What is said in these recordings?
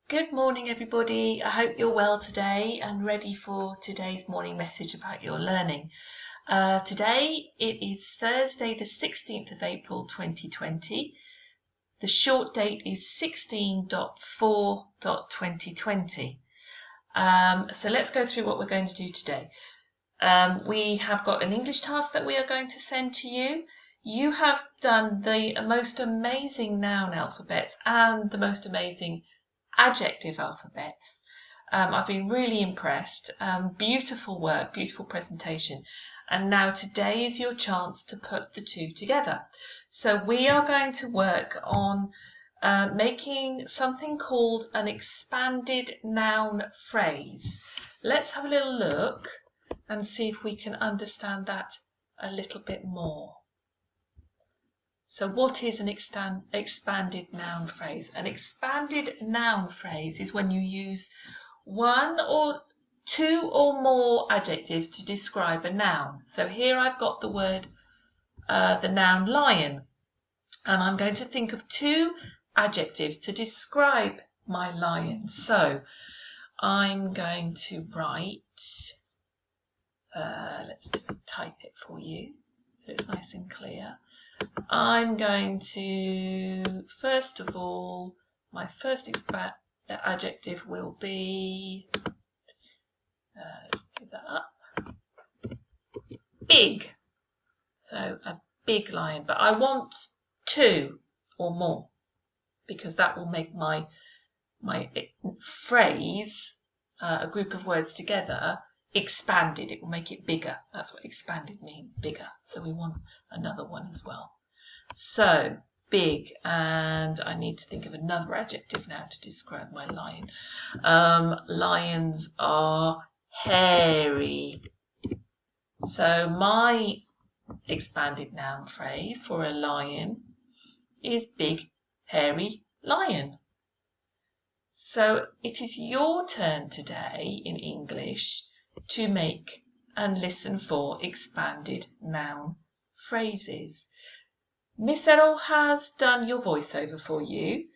Good morning, everybody. I hope you're well today and ready for today's morning message about your learning. Today it is Thursday, the 16th of April 2020. The short date is 16.4.2020. So let's go through what we're going to do today. We have got an English task that we are going to send to you. You have done the most amazing noun alphabets and the most amazing adjective alphabets. I've been really impressed. Beautiful work, beautiful presentation. And now today is your chance to put the two together. So we are going to work on making something called an expanded noun phrase. Let's have a little look and see if we can understand that a little bit more. So what is an expanded noun phrase? An expanded noun phrase is when you use one or two or more adjectives to describe a noun. So here I've got the word, the noun lion, and I'm going to think of two adjectives to describe my lion. So I'm going to write, let's type it for you so it's nice and clear. I'm going to, first of all, my first adjective will be, let's give that up, big. So a big lion, but I want two or more because that will make my phrase, a group of words together, expanded. It will make it bigger. That's what expanded means, bigger. So we want another one as well. So big, and I need to think of another adjective now to describe my lion. Lions are hairy. So my expanded noun phrase for a lion is big, hairy lion. So it is your turn today in English to make and listen for expanded noun phrases. Miss Errol has done your voiceover for you,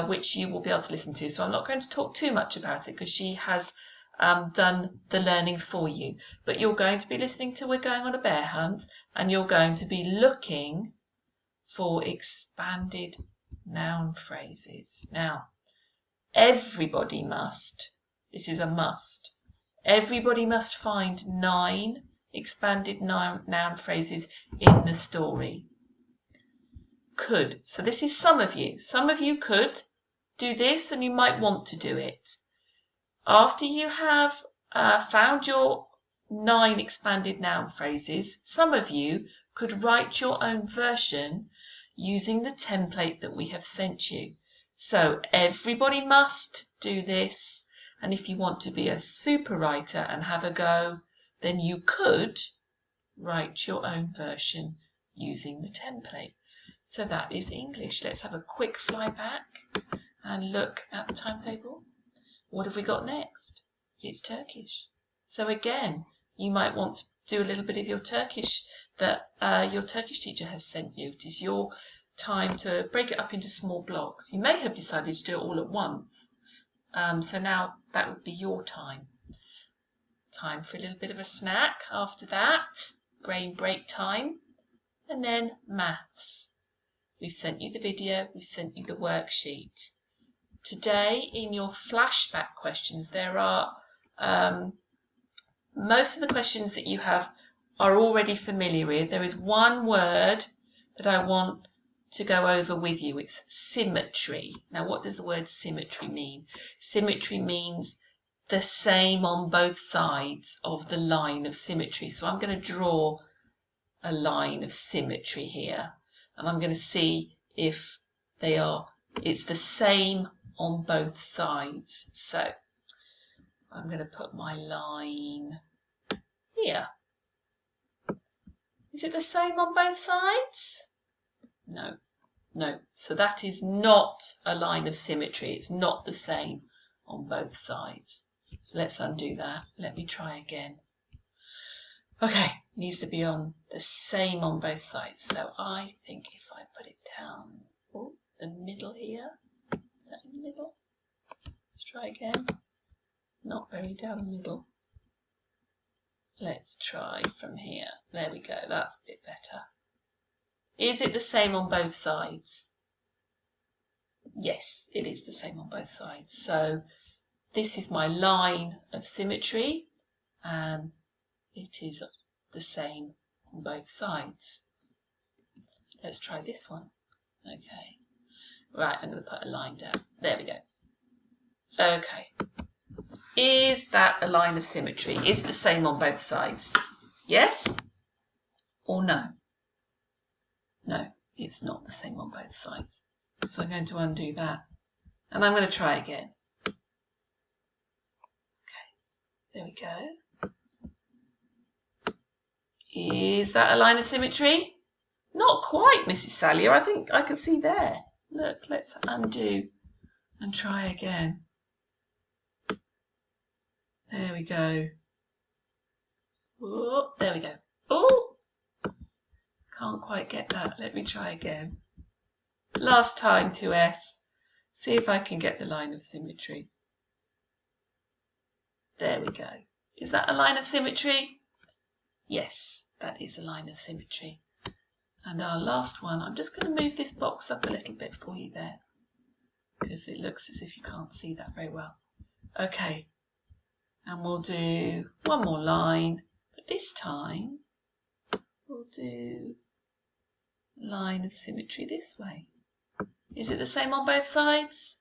which you will be able to listen to. So I'm not going to talk too much about it because she has done the learning for you. But you're going to be listening to We're Going on a Bear Hunt, and you're going to be looking for expanded noun phrases. Now, everybody must, this is a must, everybody must find 9 expanded noun phrases in the story. Could. So this is some of you. Some of you could do this and you might want to do it. After you have found your 9 expanded noun phrases, some of you could write your own version using the template that we have sent you. So everybody must do this, and if you want to be a super writer and have a go, then you could write your own version using the template. So that is English. Let's have a quick fly back and look at the timetable. What have we got next? It's Turkish. So again, you might want to do a little bit of your Turkish that your Turkish teacher has sent you. It is your time to break it up into small blocks. You may have decided to do it all at once. So now that would be your time. Time for a little bit of a snack after that. Brain break time. And then maths. We've sent you the video, we've sent you the worksheet. Today, in your flashback questions, there are most of the questions that you have are already familiar with. There is one word that I want to go over with you. It's symmetry. Now, what does the word symmetry mean? Symmetry means the same on both sides of the line of symmetry. So I'm going to draw a line of symmetry here. And I'm going to see if it's the same on both sides. So I'm going to put my line here. Is it the same on both sides? No. So that is not a line of symmetry. It's not the same on both sides. So let's undo that. Let me try again. Okay, needs to be on the same on both sides. So I think if I put it down, the middle here, is that in the middle? try again. Not very down the middle. Let's try from here. There we go, that's a bit better. Is it the same on both sides? Yes, it is the same on both sides. So this is my line of symmetry, and it is the same on both sides. Let's try this one. Okay. Right, I'm going to put a line down. There we go. Okay. Is that a line of symmetry? Is it the same on both sides? Yes or no? No, it's not the same on both sides. So I'm going to undo that. And I'm going to try again. Okay, there we go. Is that a line of symmetry? Not quite, Mrs. Sallier. I think I can see there. Look, let's undo and try again. There we go. Oh, there we go. Oh, can't quite get that. Let me try again. Last time, 2S. See if I can get the line of symmetry. There we go. Is that a line of symmetry? Yes, that is a line of symmetry. And our last one, I'm just going to move this box up a little bit for you there, because it looks as if you can't see that very well. Okay, and we'll do one more line, but this time we'll do line of symmetry this way. Is it the same on both sides?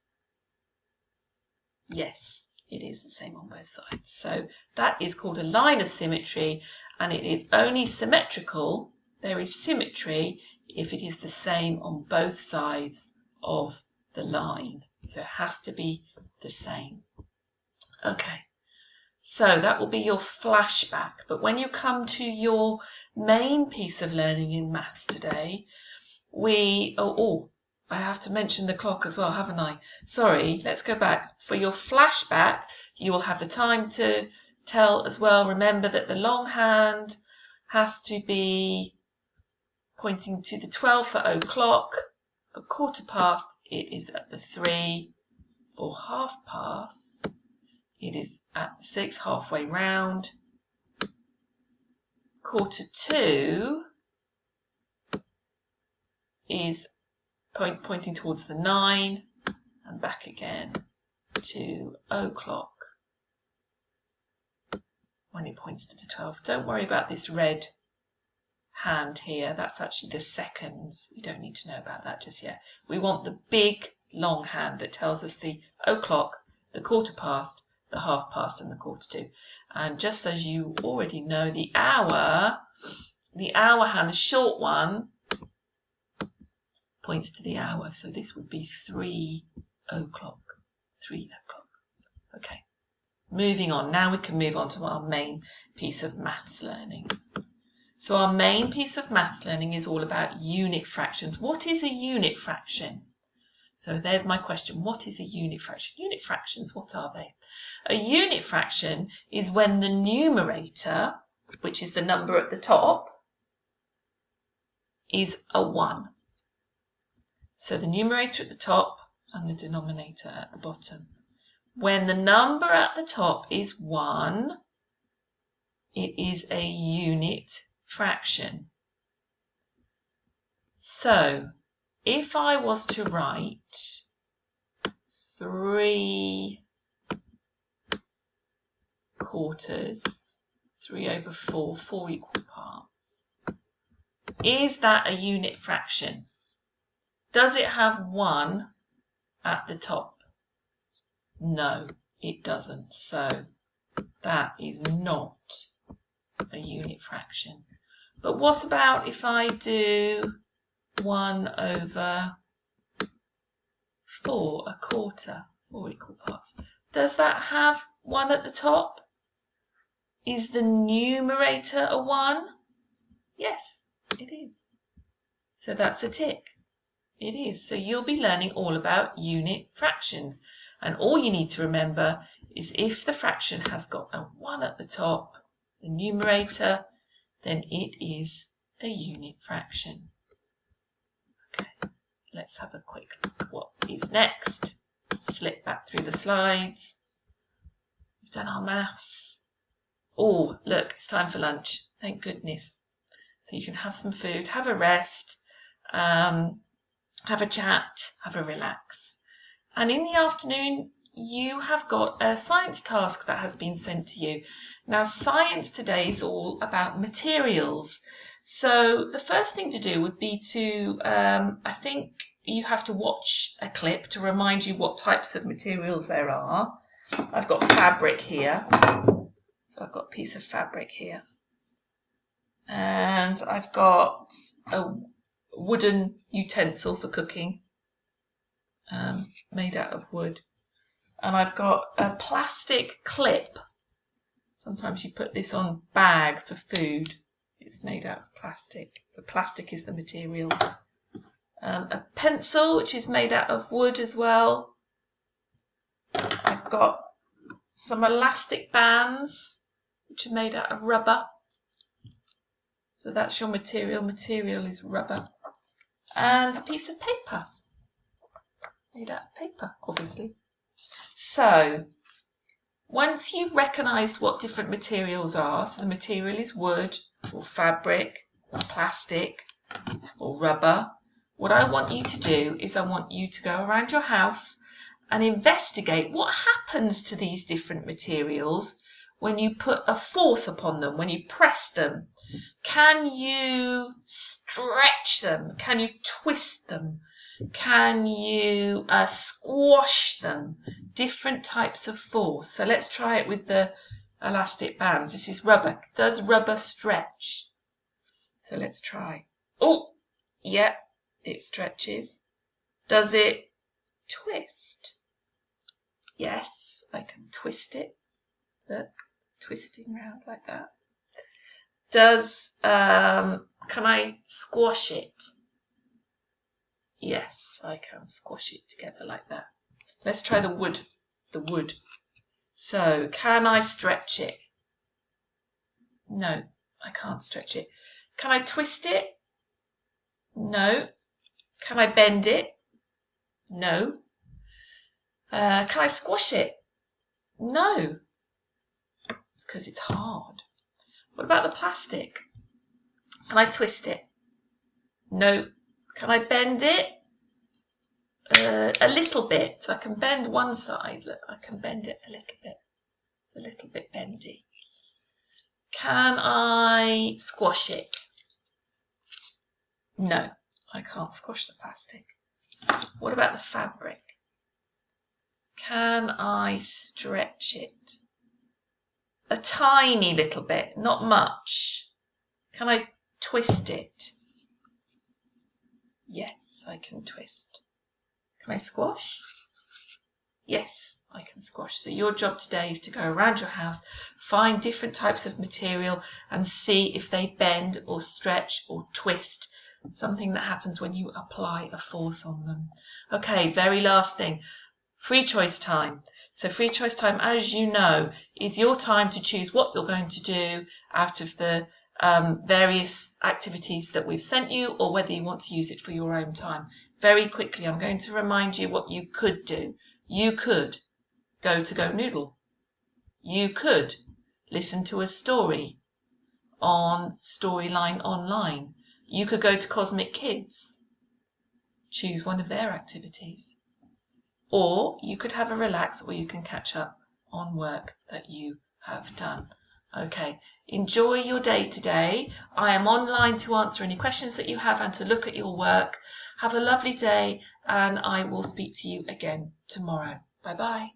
Yes, it is the same on both sides. So that is called a line of symmetry, and it is only symmetrical. There is symmetry if it is the same on both sides of the line. So it has to be the same. Okay, so that will be your flashback. But when you come to your main piece of learning in maths today, I have to mention the clock as well, haven't I? Sorry, let's go back. For your flashback, you will have the time to tell as well. Remember that the long hand has to be pointing to the 12 for o'clock. For quarter past, it is at the 3. For half past, it is at the 6, halfway round. Quarter to is pointing towards the 9 and back again to o'clock when it points to the 12. Don't worry about this red hand here. That's actually the seconds. We don't need to know about that just yet. We want the big long hand that tells us the o'clock, the quarter past, the half past and the quarter to. And just as you already know, the hour hand, the short one, points to the hour. So this would be 3 o'clock. 3 o'clock. Okay. Moving on. Now we can move on to our main piece of maths learning. So our main piece of maths learning is all about unit fractions. What is a unit fraction? So there's my question. What is a unit fraction? Unit fractions, what are they? A unit fraction is when the numerator, which is the number at the top, is a 1. So the numerator at the top and the denominator at the bottom. When the number at the top is 1, it is a unit fraction. So if I was to write 3 quarters, 3 over 4, 4 equal parts, is that a unit fraction? Does it have 1 at the top? No, it doesn't. So that is not a unit fraction. But what about if I do 1 over 4, a quarter, 4 equal parts? Does that have 1 at the top? Is the numerator a 1? Yes, it is. So that's a tick. It is. So you'll be learning all about unit fractions. And all you need to remember is if the fraction has got a 1 at the top, the numerator, then it is a unit fraction. Okay, let's have a quick look. What is next? slip back through the slides. We've done our maths. Oh, look, it's time for lunch. Thank goodness. So you can have some food, have a rest, have a chat, have a relax. And in the afternoon, you have got a science task that has been sent to you. Now, science today is all about materials. So the first thing to do would be to, I think you have to watch a clip to remind you what types of materials there are. I've got fabric here. So I've got a piece of fabric here. And I've got a wooden utensil for cooking, made out of wood. And I've got a plastic clip. Sometimes you put this on bags for food. It's made out of plastic. So plastic is the material. A pencil, which is made out of wood as well. I've got some elastic bands, which are made out of rubber. So that's your material. Material is rubber. And a piece of paper. Made out of paper, obviously. So, once you've recognised what different materials are, so the material is wood, or fabric, or plastic, or rubber, what I want you to do is I want you to go around your house and investigate what happens to these different materials when you put a force upon them, when you press them. Can you stretch them? Can you twist them? Can you squash them? Different types of force. So let's try it with the elastic bands. This is rubber. Does rubber stretch? So let's try. Oh, yeah, it stretches. Does it twist? Yes, I can twist it. Look, twisting round like that. Does, can I squash it? Yes, I can squash it together like that. Let's try the wood. The wood. So, can I stretch it? No, I can't stretch it. Can I twist it? No. Can I bend it? No. Can I squash it? No. It's because it's hard. What about the plastic? Can I twist it? No. Can I bend it? A little bit. I can bend one side. Look, I can bend it a little bit. It's a little bit bendy. Can I squash it? No, I can't squash the plastic. What about the fabric? Can I stretch it? A tiny little bit, not much. Can I twist it? Yes, I can twist. Can I squash? Yes, I can squash. So your job today is to go around your house, find different types of material and see if they bend or stretch or twist. Something that happens when you apply a force on them. Okay, very last thing. Free choice time. So free choice time, as you know, is your time to choose what you're going to do out of the various activities that we've sent you, or whether you want to use it for your own time. Very quickly, I'm going to remind you what you could do. You could go to Go Noodle. You could listen to a story on Storyline Online. You could go to Cosmic Kids. Choose one of their activities. Or you could have a relax, or you can catch up on work that you have done. Okay, enjoy your day today. I am online to answer any questions that you have and to look at your work. Have a lovely day, and I will speak to you again tomorrow. Bye-bye.